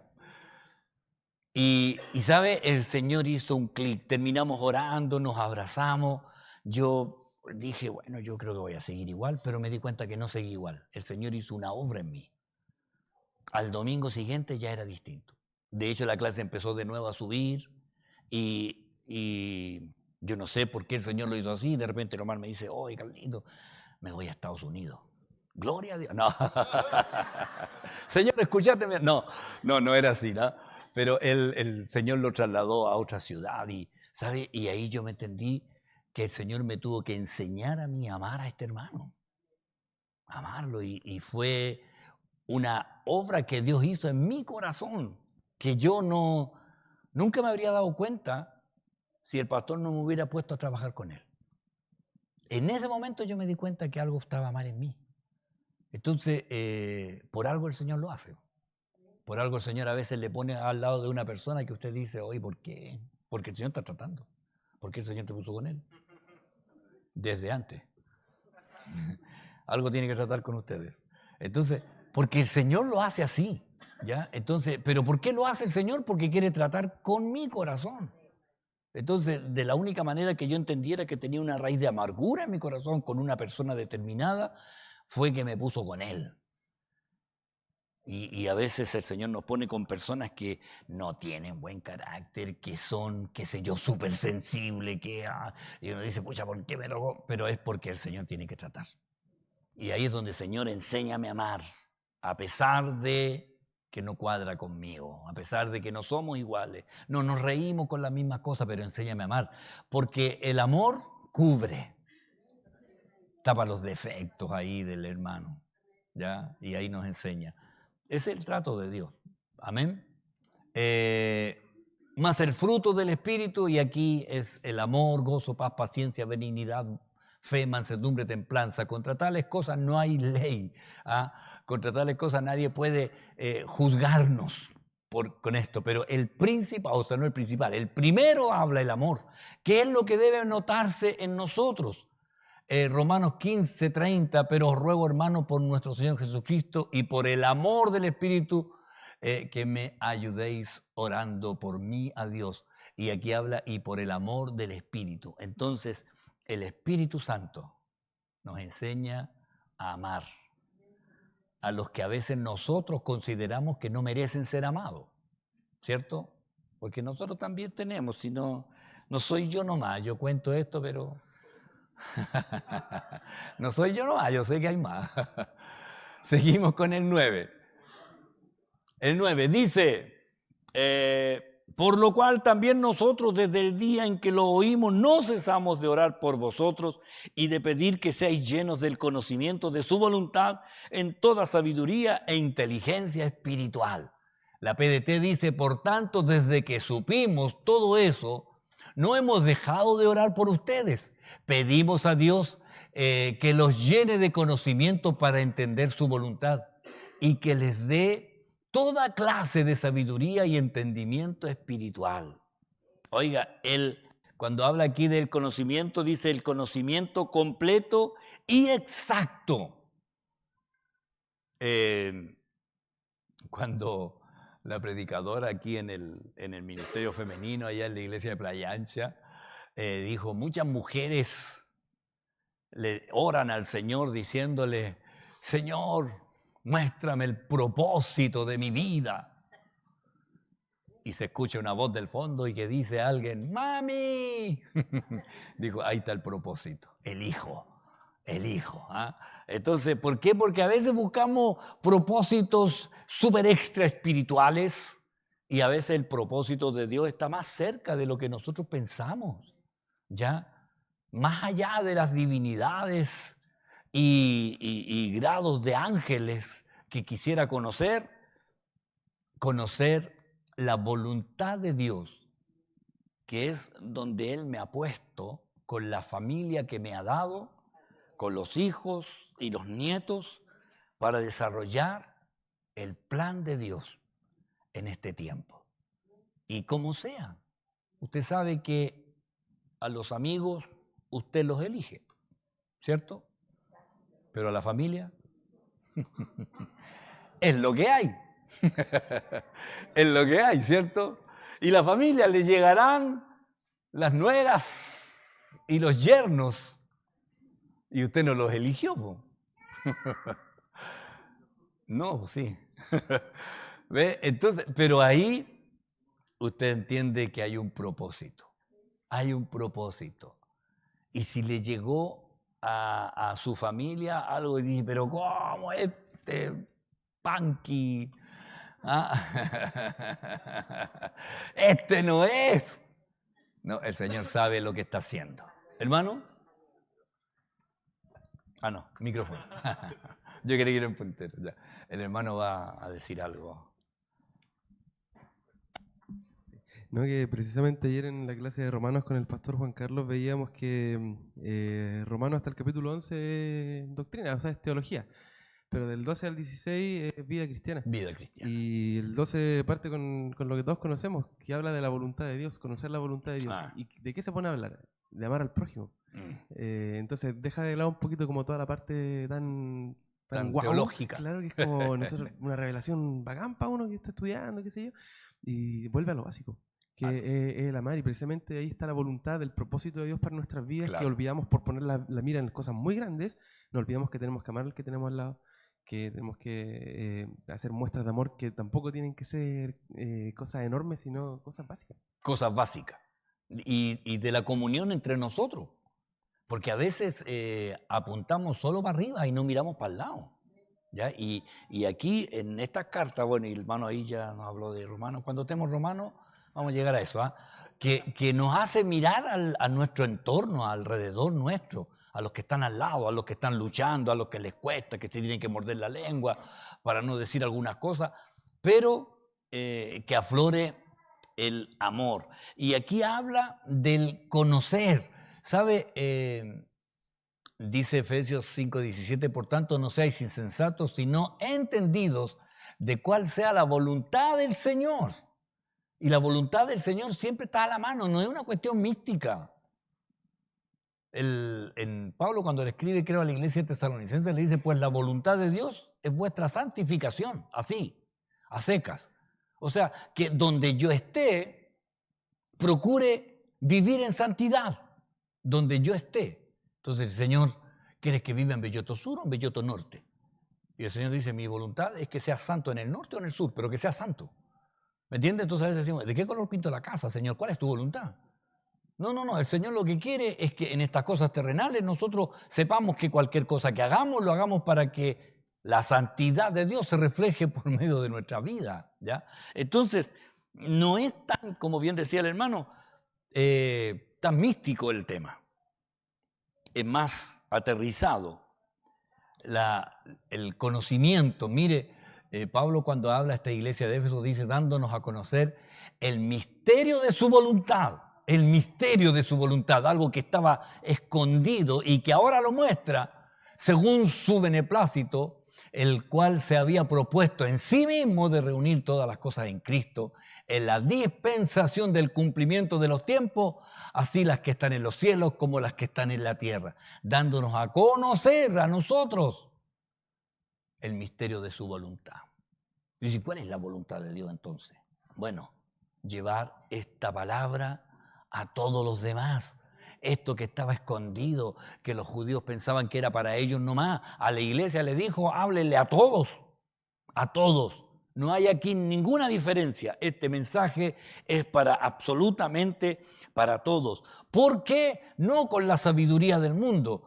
Y sabe, el Señor hizo un clic. Terminamos orando, nos abrazamos. Yo dije, bueno, yo creo que voy a seguir igual, pero me di cuenta que no seguí igual. El Señor hizo una obra en mí. Al domingo siguiente ya era distinto. De hecho, la clase empezó de nuevo a subir y yo no sé por qué el Señor lo hizo así. De repente Román me dice, oye, Carlito, me voy a Estados Unidos. Gloria a Dios. No. Señor, escúchate. No era así, ¿no? Pero el Señor lo trasladó a otra ciudad y, ¿sabe? Y ahí yo me entendí que el Señor me tuvo que enseñar a mí a amar a este hermano. Amarlo. Y fue una obra que Dios hizo en mi corazón, que yo nunca me habría dado cuenta si el pastor no me hubiera puesto a trabajar con él. En ese momento yo me di cuenta que algo estaba mal en mí. Entonces, por algo el Señor lo hace. Por algo el Señor a veces le pone al lado de una persona que usted dice, oye, ¿por qué? Porque el Señor está tratando. ¿Por qué el Señor te puso con él? Desde antes. Algo tiene que tratar con ustedes. Entonces, porque el Señor lo hace así, ¿ya? Entonces, ¿pero por qué lo hace el Señor? Porque quiere tratar con mi corazón. Entonces, de la única manera que yo entendiera que tenía una raíz de amargura en mi corazón con una persona determinada, fue que me puso con él. Y a veces el Señor nos pone con personas que no tienen buen carácter, que son, qué sé yo, súper sensibles, y uno dice, pucha, ¿por qué me tocó? Pero es porque el Señor tiene que tratar. Y ahí es donde el Señor enséñame a amar, a pesar de que no cuadra conmigo, a pesar de que no somos iguales. No nos reímos con las mismas cosas, pero enséñame a amar. Porque el amor cubre, tapa los defectos ahí del hermano, ¿ya? Y ahí nos enseña. Es el trato de Dios. Amén. Más el fruto del Espíritu, y aquí es el amor, gozo, paz, paciencia, benignidad, fe, mansedumbre, templanza. Contra tales cosas no hay ley. ¿Ah? Contra tales cosas nadie puede juzgarnos con esto. Pero el principal, o sea, no el principal, el primero habla el amor. ¿Qué es lo que debe notarse en nosotros? Romanos 15:30, pero os ruego, hermano, por nuestro Señor Jesucristo y por el amor del Espíritu, que me ayudéis orando por mí a Dios. Y aquí habla, y por el amor del Espíritu. Entonces, el Espíritu Santo nos enseña a amar a los que a veces nosotros consideramos que no merecen ser amados, ¿cierto? Porque nosotros también tenemos, si no, no soy yo nomás, yo cuento esto, pero no soy yo nomás, yo sé que hay más. Seguimos con el 9. El 9 dice, por lo cual también nosotros desde el día en que lo oímos no cesamos de orar por vosotros y de pedir que seáis llenos del conocimiento de su voluntad en toda sabiduría e inteligencia espiritual. La PDT dice, por tanto, desde que supimos todo eso, no hemos dejado de orar por ustedes. Pedimos a Dios que los llene de conocimiento para entender su voluntad y que les dé toda clase de sabiduría y entendimiento espiritual. Oiga, cuando habla aquí del conocimiento, dice el conocimiento completo y exacto. Cuando la predicadora aquí en el ministerio femenino, allá en la iglesia de Playa Ancha, dijo, muchas mujeres le oran al Señor diciéndole, Señor, muéstrame el propósito de mi vida. Y se escucha una voz del fondo y que dice a alguien, ¡Mami! Dijo, ahí está el propósito, el hijo. ¿Ah? Entonces, ¿por qué? Porque a veces buscamos propósitos súper extra espirituales y a veces el propósito de Dios está más cerca de lo que nosotros pensamos, ¿ya? Más allá de las divinidades y grados de ángeles que quisiera conocer la voluntad de Dios, que es donde Él me ha puesto, con la familia que me ha dado, con los hijos y los nietos, para desarrollar el plan de Dios en este tiempo. Y como sea, usted sabe que a los amigos usted los elige, ¿cierto? Pero a la familia es lo que hay. Es lo que hay, ¿cierto? Y la familia le llegarán las nueras y los yernos y usted no los eligió, ¿no? No, sí. ¿Ve? Entonces, pero ahí usted entiende que hay un propósito. Hay un propósito. Y si le llegó a su familia algo y dice, pero ¿cómo este punky? ¿Ah? Este no es. No, el Señor sabe lo que está haciendo. ¿Hermano? Ah, no, micrófono. Yo quería ir en puntero. Ya. El hermano va a decir algo. No, que precisamente ayer en la clase de Romanos con el pastor Juan Carlos veíamos que Romanos hasta el capítulo 11 es doctrina, o sea, es teología. Pero del 12 al 16 es vida cristiana. Vida cristiana. Y el 12 parte con lo que todos conocemos, que habla de la voluntad de Dios, conocer la voluntad de Dios. ¿Y de qué se pone a hablar? De amar al prójimo. Entonces deja de lado un poquito como toda la parte tan Tan guau, teológica. Claro, que es como nosotros, una revelación bacán para uno que está estudiando, qué sé yo, y vuelve a lo básico, que es el amar. Y precisamente ahí está la voluntad, el propósito de Dios para nuestras vidas, Claro. que olvidamos por poner la mira en cosas muy grandes, nos olvidamos que tenemos que amar al que tenemos al lado, que tenemos que hacer muestras de amor que tampoco tienen que ser cosas enormes, sino cosas básicas. Cosas básicas. Y de la comunión entre nosotros. Porque a veces apuntamos solo para arriba y no miramos para el lado. ¿Ya? Y aquí en estas cartas, bueno, y el hermano ahí ya nos habló de Romanos. Cuando estemos Romanos, vamos a llegar a eso, ¿ah? Que nos hace mirar a nuestro entorno, alrededor nuestro, a los que están al lado, a los que están luchando, a los que les cuesta, que se tienen que morder la lengua para no decir algunas cosas, pero que aflore el amor. Y aquí habla del conocer, ¿sabe? Dice Efesios 5:17, por tanto no seáis insensatos, sino entendidos de cuál sea la voluntad del Señor. Y la voluntad del Señor siempre está a la mano, no es una cuestión mística. En Pablo, cuando le escribe, creo, a la iglesia de Tesalonicenses, le dice, pues la voluntad de Dios es vuestra santificación, así, a secas. O sea, que donde yo esté, procure vivir en santidad, donde yo esté. Entonces el Señor ¿Quieres que viva en Belloto Sur o en Belloto Norte? Y el Señor dice, mi voluntad es que seas santo en el norte o en el sur, pero que seas santo. ¿Me entiendes? Entonces a veces decimos, ¿de qué color pinto la casa, Señor? ¿Cuál es tu voluntad? No, el Señor lo que quiere es que en estas cosas terrenales nosotros sepamos que cualquier cosa que hagamos, lo hagamos para que la santidad de Dios se refleje por medio de nuestra vida, ¿ya? Entonces, no es tan, como bien decía el hermano, tan místico el tema. Es más aterrizado. El conocimiento, mire, Pablo cuando habla a esta iglesia de Éfeso dice, dándonos a conocer el misterio de su voluntad. El misterio de su voluntad, algo que estaba escondido y que ahora lo muestra según su beneplácito, el cual se había propuesto en sí mismo de reunir todas las cosas en Cristo, en la dispensación del cumplimiento de los tiempos, así las que están en los cielos como las que están en la tierra, dándonos a conocer a nosotros el misterio de su voluntad. Y dice, ¿cuál es la voluntad de Dios entonces? Bueno, llevar esta palabra a todos los demás. Esto que estaba escondido, que los judíos pensaban que era para ellos nomás, a la iglesia le dijo, háblenle a todos, a todos. No hay aquí ninguna diferencia. Este mensaje es para absolutamente para todos. ¿Por qué? No con la sabiduría del mundo.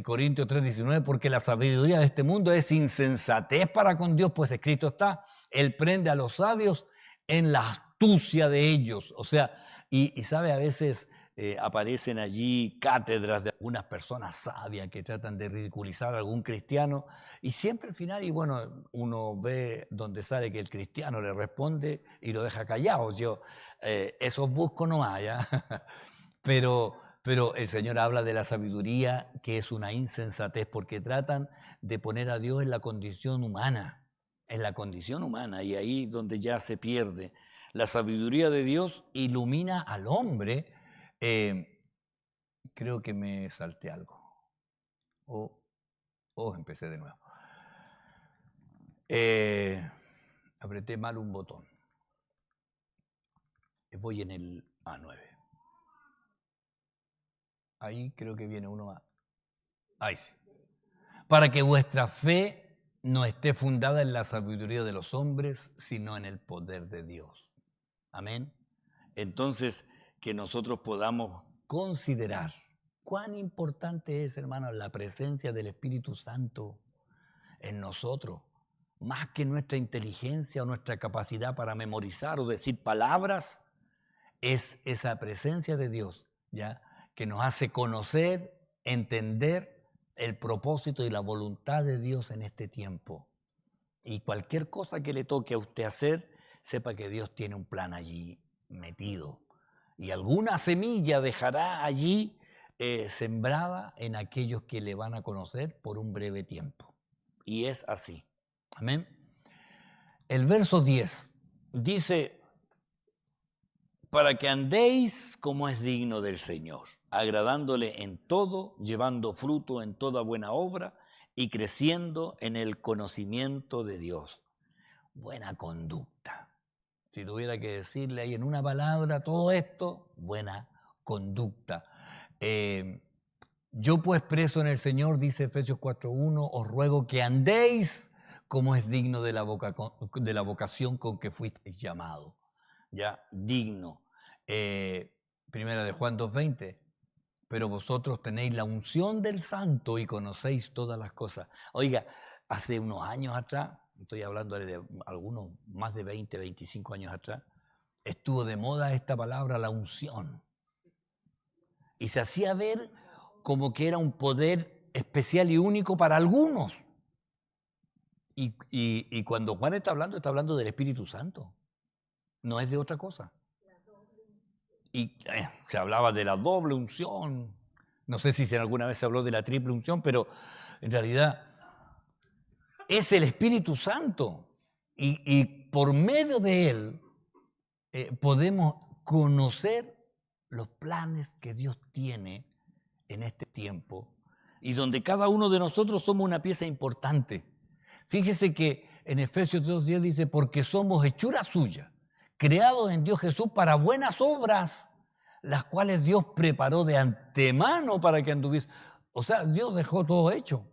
Corintios 3:19, porque la sabiduría de este mundo es insensatez para con Dios, pues escrito está, Él prende a los sabios en la astucia de ellos. O sea, y sabe, a veces aparecen allí cátedras de algunas personas sabias que tratan de ridiculizar a algún cristiano y siempre al final, y bueno, uno ve donde sale que el cristiano le responde y lo deja callado. Yo esos busco nomás, ¿ya? Pero el Señor habla de la sabiduría que es una insensatez porque tratan de poner a Dios en la condición humana, y ahí donde ya se pierde. La sabiduría de Dios ilumina al hombre. Creo que me salté algo. Empecé de nuevo. Apreté mal un botón. Voy en el A9. Ahí creo que viene uno más. Ahí sí. Para que vuestra fe no esté fundada en la sabiduría de los hombres, sino en el poder de Dios. Amén. Entonces, que nosotros podamos considerar cuán importante es, hermanos, la presencia del Espíritu Santo en nosotros, más que nuestra inteligencia o nuestra capacidad para memorizar o decir palabras, es esa presencia de Dios, ¿ya? Que nos hace conocer, entender el propósito y la voluntad de Dios en este tiempo. Y cualquier cosa que le toque a usted hacer, sepa que Dios tiene un plan allí metido. Y alguna semilla dejará allí sembrada en aquellos que le van a conocer por un breve tiempo. Y es así. Amén. El verso 10 dice, para que andéis como es digno del Señor, agradándole en todo, llevando fruto en toda buena obra y creciendo en el conocimiento de Dios. Buena conducta. Si tuviera que decirle ahí en una palabra todo esto, buena conducta. Yo pues preso en el Señor, dice Efesios 4:1, os ruego que andéis como es digno de la vocación con que fuisteis llamados. Ya, digno. Primera de Juan 2:20, pero vosotros tenéis la unción del Santo y conocéis todas las cosas. Oiga, hace unos años atrás, estoy hablando de algunos más de 20, 25 años atrás, estuvo de moda esta palabra, la unción. Y se hacía ver como que era un poder especial y único para algunos. Y cuando Juan está hablando del Espíritu Santo. No es de otra cosa. Y se hablaba de la doble unción. No sé si alguna vez se habló de la triple unción, pero en realidad es el Espíritu Santo. Y por medio de él podemos conocer los planes que Dios tiene en este tiempo y donde cada uno de nosotros somos una pieza importante. Fíjese que en Efesios 2:10 dice, porque somos hechura suya, creados en Dios Jesús para buenas obras, las cuales Dios preparó de antemano para que anduviese. O sea, Dios dejó todo hecho.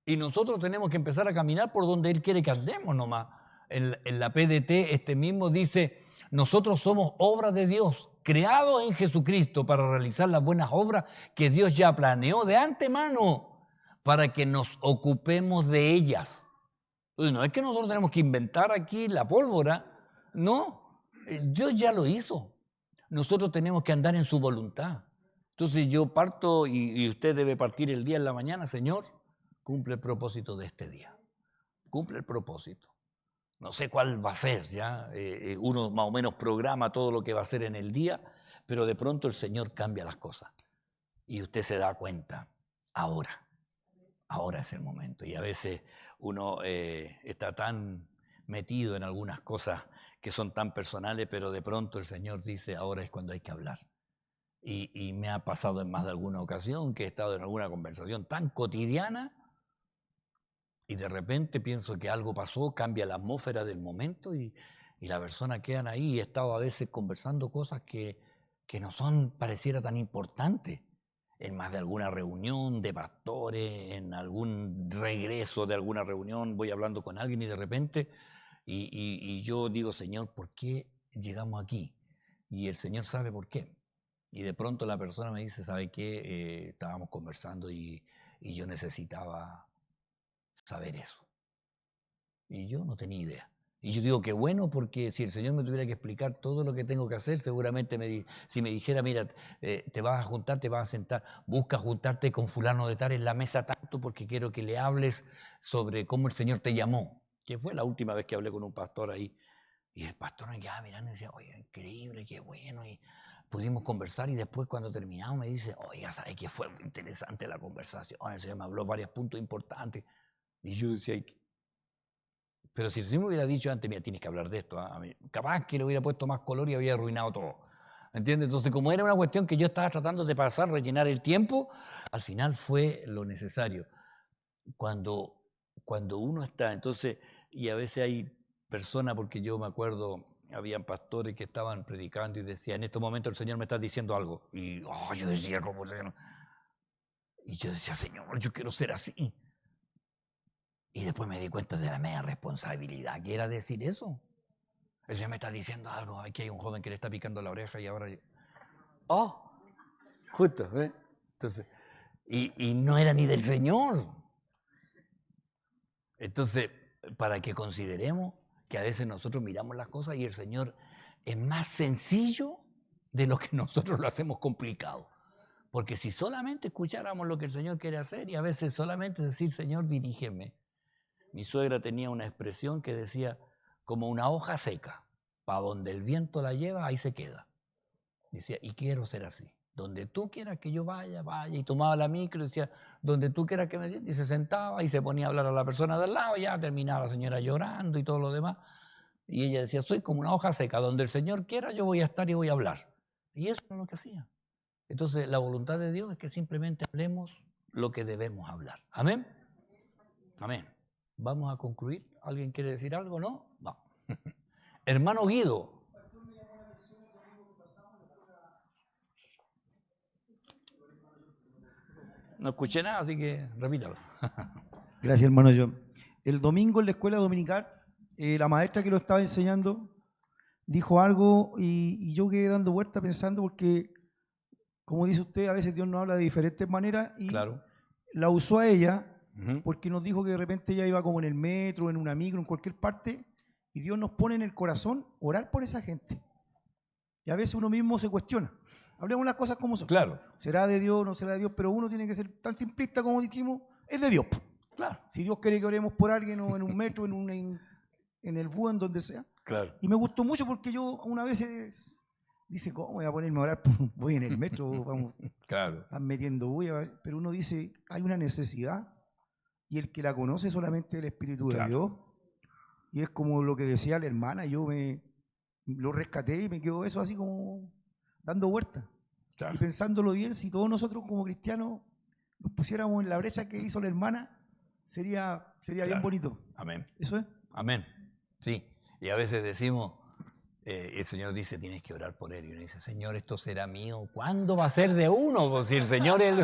Y nosotros tenemos que empezar a caminar por donde Él quiere que andemos nomás. En la PDT mismo dice, nosotros somos obra de Dios, creados en Jesucristo para realizar las buenas obras que Dios ya planeó de antemano para que nos ocupemos de ellas. Entonces, no es que nosotros tenemos que inventar aquí la pólvora, no, Dios ya lo hizo. Nosotros tenemos que andar en su voluntad. Entonces yo parto y usted debe partir el día en la mañana, Señor, cumple el propósito de este día. Cumple el propósito. No sé cuál va a ser, ¿ya? Uno más o menos programa todo lo que va a hacer en el día, pero de pronto el Señor cambia las cosas. Y usted se da cuenta, ahora es el momento. Y a veces uno está tan metido en algunas cosas que son tan personales, pero de pronto el Señor dice, ahora es cuando hay que hablar. Y me ha pasado en más de alguna ocasión que he estado en alguna conversación tan cotidiana y de repente pienso que algo pasó, cambia la atmósfera del momento y la persona quedan ahí. He estado a veces conversando cosas que no son, pareciera tan importantes. En más de alguna reunión de pastores, en algún regreso de alguna reunión, voy hablando con alguien y de repente, y yo digo, Señor, ¿por qué llegamos aquí? Y el Señor sabe por qué. Y de pronto la persona me dice, ¿sabe qué? Estábamos conversando y yo necesitaba saber eso. Y yo no tenía idea. Y yo digo, qué bueno, porque si el Señor me tuviera que explicar todo lo que tengo que hacer, seguramente si me dijera, mira, te vas a juntar, te vas a sentar, busca juntarte con fulano de tal en la mesa tanto porque quiero que le hables sobre cómo el Señor te llamó. Que fue la última vez que hablé con un pastor ahí. Y el pastor me quedaba mirando y decía, oye, increíble, qué bueno. Y pudimos conversar y después cuando terminamos me dice, oiga, ¿sabes qué fue interesante la conversación? El Señor me habló varios puntos importantes. Y yo decía, pero si el Señor me hubiera dicho antes, mira, tienes que hablar de esto, a mí, capaz que le hubiera puesto más color y había arruinado todo. ¿Entiendes? Entonces, como era una cuestión que yo estaba tratando de pasar, rellenar el tiempo, al final fue lo necesario. Cuando uno está, entonces, y a veces hay personas, porque yo me acuerdo, habían pastores que estaban predicando y decían, en estos momentos el Señor me está diciendo algo. Y yo decía, ¿cómo se llama? Y yo decía, Señor, yo quiero ser así. Y después me di cuenta de la media responsabilidad que era decir eso. El Señor me está diciendo algo, aquí hay un joven que le está picando la oreja y ahora... justo, ¿ves? Entonces, y no era ni del Señor. Entonces, para que consideremos que a veces nosotros miramos las cosas y el Señor es más sencillo de lo que nosotros lo hacemos complicado. Porque si solamente escucháramos lo que el Señor quiere hacer y a veces solamente decir, Señor, dirígeme. Mi suegra tenía una expresión que decía, como una hoja seca, para donde el viento la lleva, ahí se queda. Decía, y quiero ser así. Donde tú quieras que yo vaya, vaya. Y tomaba la micro y decía, donde tú quieras que me siente. Y se sentaba y se ponía a hablar a la persona del lado. Y ya terminaba la señora llorando y todo lo demás. Y ella decía, soy como una hoja seca. Donde el Señor quiera, yo voy a estar y voy a hablar. Y eso es lo que hacía. Entonces, la voluntad de Dios es que simplemente hablemos lo que debemos hablar. Amén. Amén. Vamos a concluir. ¿Alguien quiere decir algo? ¿No? Va. Hermano Guido. No escuché nada, así que repítalo. Gracias, hermano John. El domingo en la escuela dominical, la maestra que lo estaba enseñando dijo algo y yo quedé dando vuelta pensando porque, como dice usted, a veces Dios nos habla de diferentes maneras y Claro. la usó a ella porque nos dijo que de repente ella iba como en el metro, en una micro, en cualquier parte y Dios nos pone en el corazón orar por esa gente. Y a veces uno mismo se cuestiona. Hablemos las cosas como son. Claro. ¿Será de Dios o no será de Dios? Pero uno tiene que ser tan simplista como dijimos, es de Dios. Claro. Si Dios quiere que oremos por alguien o en un metro, en el bus, en donde sea. Claro. Y me gustó mucho porque yo una vez dice, ¿cómo voy a ponerme a orar? Voy en el metro, vamos, Claro. están metiendo bulla. Pero uno dice, hay una necesidad y el que la conoce solamente el Espíritu de Dios. Y es como lo que decía la hermana, yo lo rescaté y me quedó eso así como dando vueltas. Claro. Y pensándolo bien, si todos nosotros como cristianos nos pusiéramos en la brecha que hizo la hermana, sería bien bonito. Amén. ¿Eso es? Amén. Sí. Y a veces decimos, el Señor dice, tienes que orar por él. Y uno dice, Señor, esto será mío. ¿Cuándo va a ser de uno? Pues si el Señor es...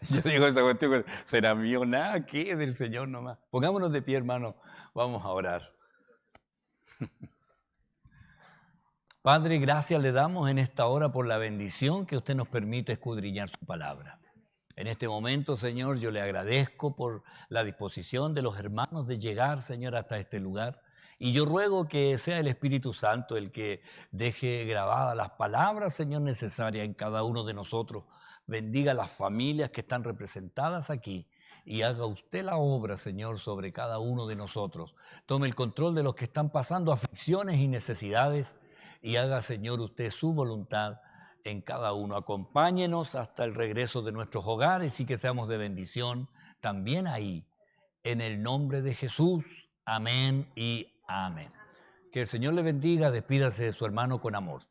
Yo digo esa cuestión, será mío nada, ¿qué? Del Señor nomás. Pongámonos de pie, hermano, vamos a orar. Padre, gracias le damos en esta hora por la bendición que usted nos permite escudriñar su palabra. En este momento, Señor, yo le agradezco por la disposición de los hermanos de llegar, Señor, hasta este lugar. Y yo ruego que sea el Espíritu Santo el que deje grabadas las palabras, Señor, necesarias en cada uno de nosotros. Bendiga las familias que están representadas aquí y haga usted la obra, Señor, sobre cada uno de nosotros. Tome el control de los que están pasando aflicciones y necesidades y haga, Señor, usted su voluntad en cada uno. Acompáñenos hasta el regreso de nuestros hogares y que seamos de bendición también ahí. En el nombre de Jesús. Amén y amén. Que el Señor le bendiga. Despídase de su hermano con amor.